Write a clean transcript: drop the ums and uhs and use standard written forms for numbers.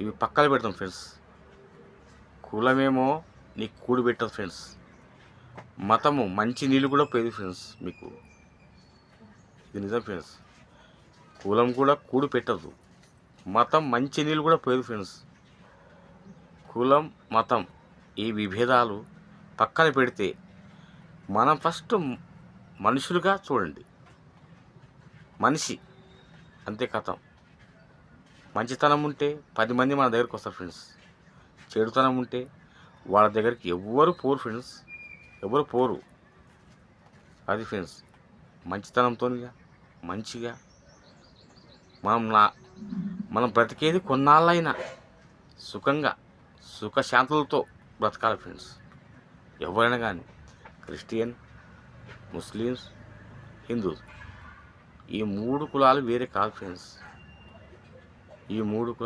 ఇవి పక్కన పెడతాం ఫ్రెండ్స్. కులమేమో నీకు కూడు పెట్టదు ఫ్రెండ్స్. మతము మంచి నీళ్ళు కూడా పోయేది ఫ్రెండ్స్. మీకు ఇది నిజం ఫ్రెండ్స్. కులం కూడా కూడు పెట్టదు, మతం మంచి నీళ్ళు కూడా పోయేది ఫ్రెండ్స్. కులం మతం ఈ విభేదాలు పక్కన పెడితే మనం ఫస్ట్ మనుషులుగా చూడండి. మనిషి అంతే కథం. మంచితనం ఉంటే 10 మంది మన దగ్గరికి వస్తారు ఫ్రెండ్స్. చెడుతనం ఉంటే వాళ్ళ దగ్గరికి ఎవ్వరు పోరు ఫ్రెండ్స్, ఎవరు పోరు. అది ఫ్రెండ్స్. మంచితనంతో మంచిగా మనం బ్రతికేది కొన్నాళ్ళైనా సుఖంగా సుఖశాంతులతో బ్రతకాలి ఫ్రెండ్స్. ఎవరైనా కానీ క్రిస్టియన్, ముస్లిమ్స్, హిందూస్ ఈ 3 కులాలు వేరే కాదు ఫ్రెండ్స్. ఈ 3 కులాలు